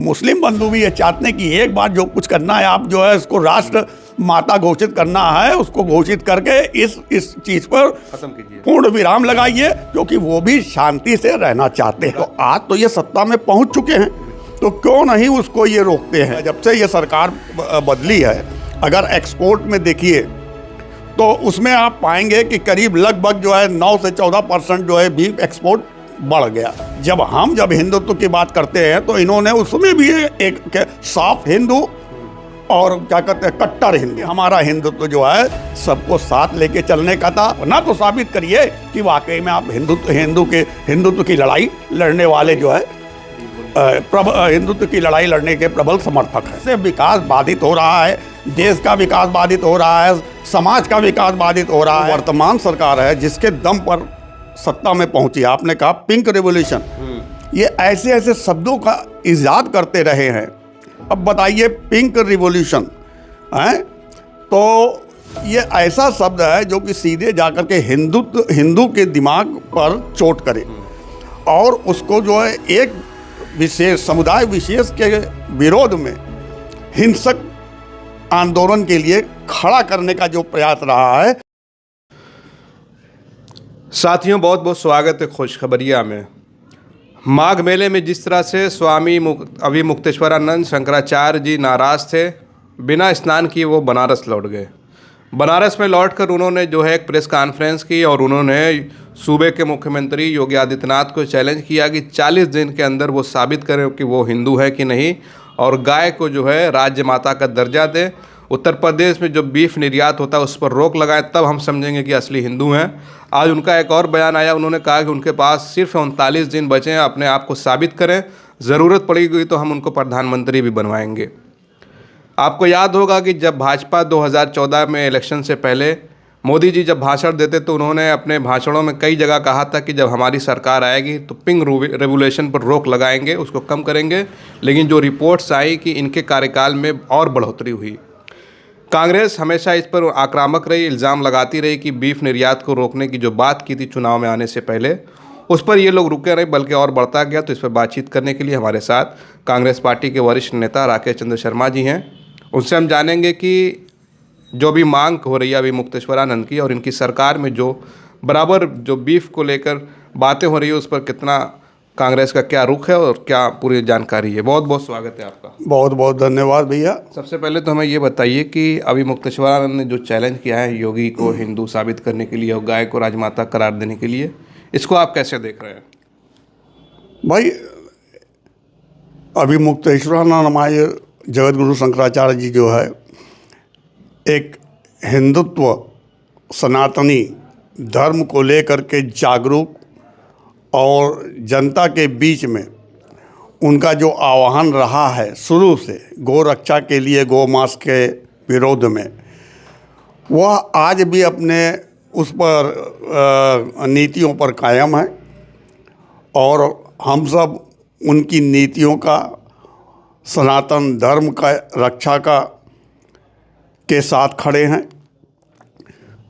मुस्लिम बंधु भी ये चाहते हैं कि एक बार जो कुछ करना है, आप जो है इसको राष्ट्र माता घोषित करना है, उसको घोषित करके इस चीज पर खत्म कीजिए, पूर्ण विराम लगाइए, क्योंकि वो भी शांति से रहना चाहते हैं। तो आज तो ये सत्ता में पहुंच चुके हैं, तो क्यों नहीं उसको ये रोकते हैं। जब से ये सरकार बदली है, अगर एक्सपोर्ट में देखिए तो उसमें आप पाएंगे कि करीब लगभग जो है 9 से 14% जो है बीफ एक्सपोर्ट बढ़ गया। जब हिंदुत्व की बात करते हैं तो इन्होंने उसमें भी एक साफ हिंदू और क्या कहते हैं कट्टर हिंदू। हमारा हिंदुत्व जो है सबको साथ लेके चलने का था। ना तो साबित करिए कि वाकई में आप हिंदुत्व की लड़ाई लड़ने वाले जो है हिंदुत्व की लड़ाई लड़ने के प्रबल समर्थक हैं। इससे विकास बाधित हो रहा है, देश का विकास बाधित हो रहा है, समाज का विकास बाधित हो रहा है। वर्तमान सरकार है जिसके दम पर सत्ता में पहुंची, आपने कहा पिंक रेवोल्यूशन, ये ऐसे ऐसे शब्दों का इजाद करते रहे हैं। अब बताइए पिंक रिवॉल्यूशन है तो ये ऐसा शब्द है जो कि सीधे जाकर के हिंदू के दिमाग पर चोट करे और उसको जो है एक विशेष समुदाय विशेष के विरोध में हिंसक आंदोलन के लिए खड़ा करने का जो प्रयास रहा है। साथियों, बहुत बहुत स्वागत है खुशखबरिया में। माघ मेले में जिस तरह से स्वामी अभिमुक्तेश्वरानंद शंकराचार्य जी नाराज़ थे, बिना स्नान किए वो बनारस लौट गए। बनारस में लौटकर उन्होंने जो है एक प्रेस कॉन्फ्रेंस की और उन्होंने सूबे के मुख्यमंत्री योगी आदित्यनाथ को चैलेंज किया कि 40 दिन के अंदर वो साबित करें कि वो हिंदू है कि नहीं और गाय को जो है राज्य माता का दर्जा दें। उत्तर प्रदेश में जो बीफ निर्यात होता है उस पर रोक लगाएं, तब हम समझेंगे कि असली हिंदू हैं। आज उनका एक और बयान आया, उन्होंने कहा कि उनके पास सिर्फ 39 दिन बचे हैं, अपने आप को साबित करें, ज़रूरत पड़ेगी तो हम उनको प्रधानमंत्री भी बनवाएंगे। आपको याद होगा कि जब भाजपा 2014 में इलेक्शन से पहले मोदी जी जब भाषण देते तो उन्होंने अपने भाषणों में कई जगह कहा था कि जब हमारी सरकार आएगी तो पिंक रेवोल्यूशन पर रोक लगाएंगे, उसको कम करेंगे। लेकिन जो रिपोर्ट्स आई कि इनके कार्यकाल में और बढ़ोतरी हुई। कांग्रेस हमेशा इस पर आक्रामक रही, इल्ज़ाम लगाती रही कि बीफ निर्यात को रोकने की जो बात की थी चुनाव में आने से पहले, उस पर ये लोग रुके नहीं बल्कि और बढ़ता गया। तो इस पर बातचीत करने के लिए हमारे साथ कांग्रेस पार्टी के वरिष्ठ नेता राकेश चंद्र शर्मा जी हैं। उनसे हम जानेंगे कि जो भी मांग हो रही है अभी मुक्तेश्वरानंद की और इनकी सरकार में जो बराबर जो बीफ को लेकर बातें हो रही है उस पर कितना कांग्रेस का क्या रुख है और क्या पूरी जानकारी है। बहुत बहुत स्वागत है आपका। बहुत बहुत धन्यवाद भैया। सबसे पहले तो हमें ये बताइए कि अभी मुक्तेश्वरानंद ने जो चैलेंज किया है योगी को हिंदू साबित करने के लिए और गाय को राजमाता करार देने के लिए, इसको आप कैसे देख रहे हैं? भाई, अभी मुक्तेश्वरानंद हमारे जगत गुरु शंकराचार्य जी जो है एक हिंदुत्व सनातनी धर्म को लेकर के जागरूक और जनता के बीच में उनका जो आह्वान रहा है शुरू से गौ रक्षा के लिए, गौ मांस के विरोध में, वह आज भी अपने उस पर नीतियों पर कायम है और हम सब उनकी नीतियों का, सनातन धर्म का रक्षा के साथ खड़े हैं।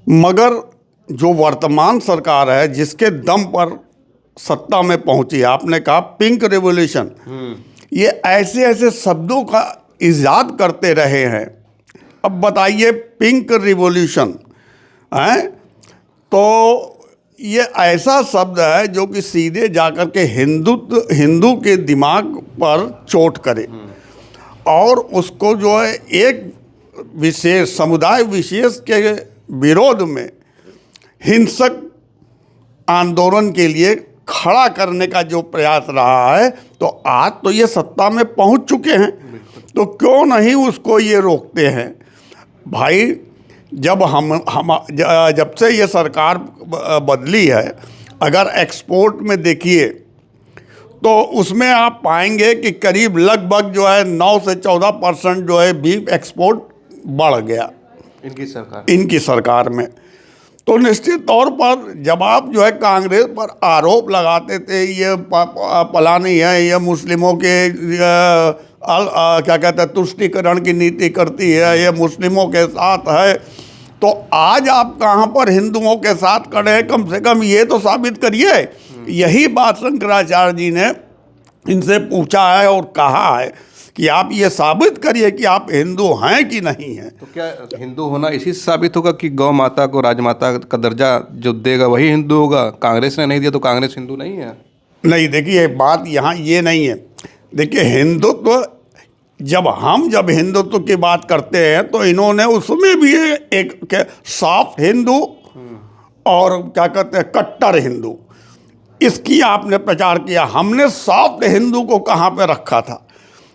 मगर जो वर्तमान सरकार है जिसके दम पर सत्ता में पहुंची, आपने कहा पिंक रेवोल्यूशन, ये ऐसे ऐसे शब्दों का इजाद करते रहे हैं। अब बताइए पिंक रिवॉल्यूशन है तो ये ऐसा शब्द है जो कि सीधे जाकर के हिंदू के दिमाग पर चोट करे और उसको जो है एक विशेष समुदाय विशेष के विरोध में हिंसक आंदोलन के लिए खड़ा करने का जो प्रयास रहा है। तो आज तो ये सत्ता में पहुंच चुके हैं, तो क्यों नहीं उसको ये रोकते हैं। भाई, जब से ये सरकार बदली है, अगर एक्सपोर्ट में देखिए तो उसमें आप पाएंगे कि करीब लगभग जो है 9 से 14% जो है बीफ एक्सपोर्ट बढ़ गया इनकी सरकार में। तो निश्चित तौर पर जब आप जो है कांग्रेस पर आरोप लगाते थे ये फलानी है, ये मुस्लिमों के क्या कहते हैं तुष्टीकरण की नीति करती है, ये मुस्लिमों के साथ है, तो आज आप कहाँ पर हिंदुओं के साथ खड़े हैं? कम से कम ये तो साबित करिए। यही बात शंकराचार्य जी ने इनसे पूछा है और कहा है कि आप ये साबित करिए कि आप हिंदू हैं कि नहीं हैं। तो क्या हिंदू होना इसी से साबित होगा कि गौ माता को राजमाता का दर्जा जो देगा वही हिंदू होगा? कांग्रेस ने नहीं दिया तो कांग्रेस हिंदू नहीं है? नहीं, देखिए बात यहाँ ये नहीं है। देखिए हिंदुत्व जब हिंदुत्व की बात करते हैं तो इन्होंने उसमें भी एक सॉफ्ट हिंदू और क्या कहते हैं कट्टर हिंदू, इसकी आपने प्रचार किया। हमने सॉफ्ट हिंदू को कहाँ पे रखा था?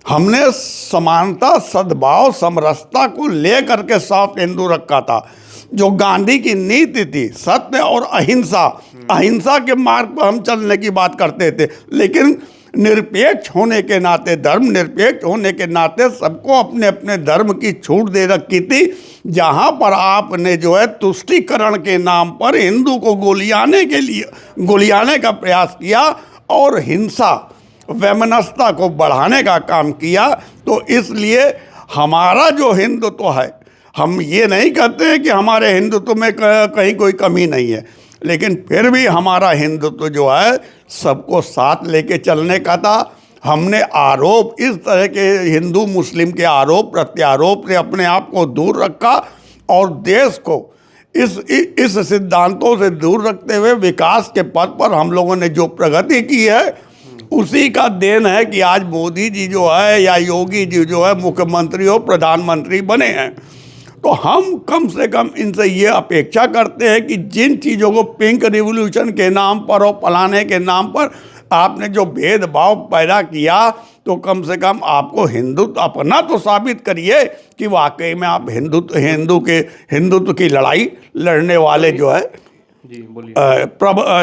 हमने समानता, सद्भाव, समरसता को लेकर के सॉफ्ट हिंदू रखा था। जो गांधी की नीति थी, सत्य और अहिंसा, अहिंसा के मार्ग पर हम चलने की बात करते थे। लेकिन निरपेक्ष होने के नाते, धर्म निरपेक्ष होने के नाते सबको अपने अपने धर्म की छूट दे रखी थी। जहाँ पर आपने जो है तुष्टीकरण के नाम पर हिंदू को गोलियाने का प्रयास किया और हिंसा, वैमनस्यता को बढ़ाने का काम किया, तो इसलिए हमारा जो हिंदुत्व है, हम ये नहीं कहते हैं कि हमारे हिंदुत्व में कहीं कोई कमी नहीं है, लेकिन फिर भी हमारा हिंदुत्व जो है सबको साथ लेके चलने का था। हमने आरोप, इस तरह के हिंदू मुस्लिम के आरोप प्रत्यारोप से अपने आप को दूर रखा और देश को इस सिद्धांतों से दूर रखते हुए विकास के पथ पर हम लोगों ने जो प्रगति की है उसी का देन है कि आज मोदी जी जो है या योगी जी जो है मुख्यमंत्री और प्रधानमंत्री बने हैं। तो हम कम से कम इनसे ये अपेक्षा करते हैं कि जिन चीज़ों को पिंक रिवॉल्यूशन के नाम पर और फलाने के नाम पर आपने जो भेदभाव पैदा किया, तो कम से कम आपको हिंदुत्व अपना तो साबित करिए कि वाकई में आप हिंदुत्व की लड़ाई लड़ने वाले जो है जी बोलिए।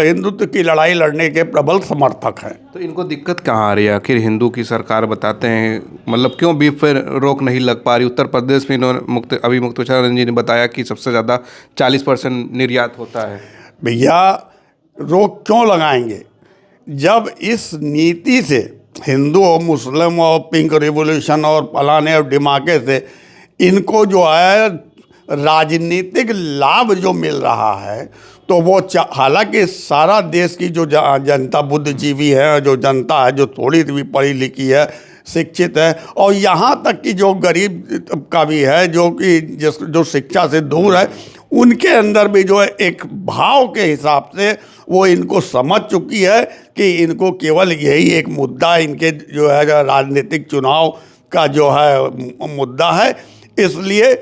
हिंदुत्व की लड़ाई लड़ने के प्रबल समर्थक हैं। तो इनको दिक्कत कहाँ आ रही है? आखिर हिंदू की सरकार बताते हैं, मतलब क्यों बीफ पर रोक नहीं लग पा रही? उत्तर प्रदेश में इन्होंने अभी मुक्तेश्वर जी ने बताया कि सबसे ज़्यादा 40% निर्यात होता है। भैया रोक क्यों लगाएंगे जब इस नीति से हिंदू और मुस्लिम और पिंक रिवॉल्यूशन और फलाने और डिमाके से इनको जो है राजनीतिक लाभ जो मिल रहा है, तो वो हालांकि सारा देश की जो जनता बुद्धिजीवी है, जो जनता है, जो थोड़ी भी पढ़ी लिखी है, शिक्षित है, और यहाँ तक कि जो गरीब का भी है, जो शिक्षा से दूर है, उनके अंदर भी जो है एक भाव के हिसाब से वो इनको समझ चुकी है कि इनको केवल यही एक मुद्दा इनके जो है राजनीतिक चुनाव का जो है मुद्दा है। इसलिए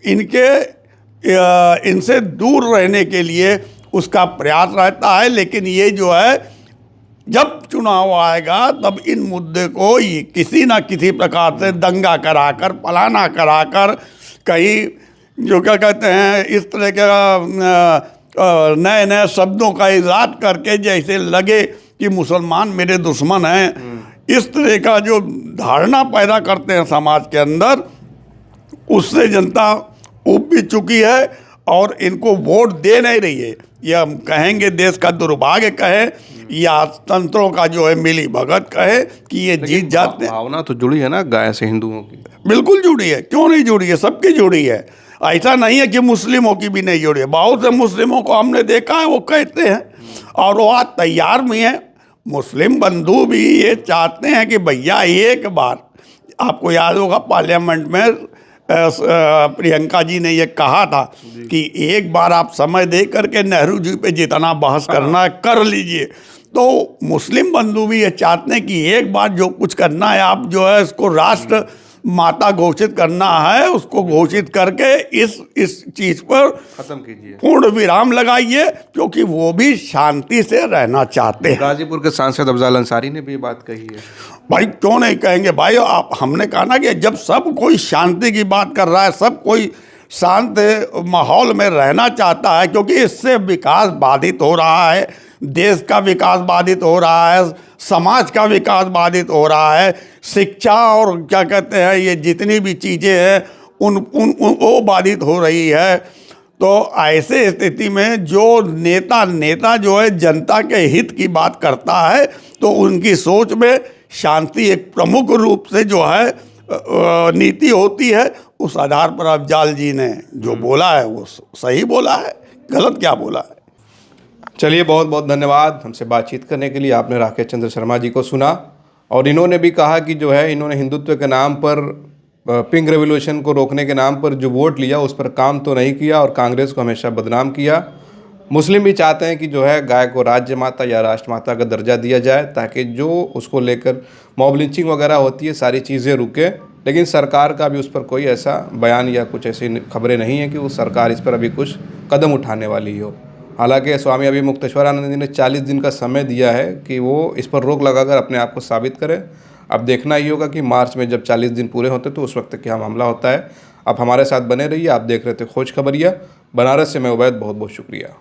इनसे दूर रहने के लिए उसका प्रयास रहता है। लेकिन ये जो है जब चुनाव आएगा तब इन मुद्दे को किसी ना किसी प्रकार से दंगा कराकर, फलाना कराकर, कहीं जो क्या कहते हैं इस तरह के नए नए शब्दों का इजाद करके जैसे लगे कि मुसलमान मेरे दुश्मन हैं, इस तरह का जो धारणा पैदा करते हैं समाज के अंदर, उससे जनता उब भी चुकी है और इनको वोट दे नहीं रही है। यह हम कहेंगे देश का दुर्भाग्य कहें या तंत्रों का जो है मिली भगत कहे कि ये जीत जाते हैं। भावना तो जुड़ी है ना गाय से हिंदुओं की? बिल्कुल जुड़ी है, क्यों नहीं जुड़ी है, सबकी जुड़ी है। ऐसा नहीं है कि मुस्लिमों की भी नहीं जुड़ी है। बहुत से मुस्लिमों को हमने देखा है, वो कहते हैं और वो आज तैयार भी हैं। मुस्लिम बंधु भी ये चाहते हैं कि भैया एक बार, आपको याद होगा पार्लियामेंट में प्रियंका जी ने ये कहा था कि एक बार आप समय दे करके नेहरू जी पे जितना बहस करना है कर लीजिए। तो मुस्लिम बंधु भी ये चाहते हैं कि एक बार जो कुछ करना है, आप जो है इसको राष्ट्र माता घोषित करना है, उसको घोषित करके इस चीज़ पर खत्म कीजिए, पूर्ण विराम लगाइए, क्योंकि वो भी शांति से रहना चाहते हैं। गाजीपुर के सांसद अफजाल अंसारी ने भी बात कही है। भाई क्यों नहीं कहेंगे भाई, आप हमने कहा ना कि जब सब कोई शांति की बात कर रहा है, सब कोई शांत माहौल में रहना चाहता है, क्योंकि इससे विकास बाधित हो रहा है, देश का विकास बाधित हो रहा है, समाज का विकास बाधित हो रहा है, शिक्षा और क्या कहते हैं ये जितनी भी चीज़ें हैं उन वो बाधित हो रही है। तो ऐसे स्थिति में जो नेता जो है जनता के हित की बात करता है, तो उनकी सोच में शांति एक प्रमुख रूप से जो है नीति होती है। उस आधार पर अफजाल जी ने जो बोला है वो सही बोला है, गलत क्या बोला है। चलिए बहुत बहुत धन्यवाद हमसे बातचीत करने के लिए। आपने राकेश चंद्र शर्मा जी को सुना और इन्होंने भी कहा कि जो है इन्होंने हिंदुत्व के नाम पर पिंक रेवोल्यूशन को रोकने के नाम पर जो वोट लिया उस पर काम तो नहीं किया और कांग्रेस को हमेशा बदनाम किया। मुस्लिम भी चाहते हैं कि जो है गाय को राज्य माता या राष्ट्र माता का दर्जा दिया जाए ताकि जो उसको लेकर मॉब लिंचिंग वगैरह होती है सारी चीज़ें रुके, लेकिन सरकार का भी उस पर कोई ऐसा बयान या कुछ ऐसी खबरें नहीं है कि वो सरकार इस पर अभी कुछ कदम उठाने वाली हो। हालांकि स्वामी अभिमुक्तेश्वरानंद जी ने 40 दिन का समय दिया है कि वो इस पर रोक लगाकर अपने आप को साबित करें। अब देखना ही होगा कि मार्च में जब 40 दिन पूरे होते तो उस वक्त क्या मामला होता है। आप हमारे साथ बने रहिए। आप देख रहे थे खोज खबरिया। बनारस से मैं उबैद, बहुत बहुत शुक्रिया।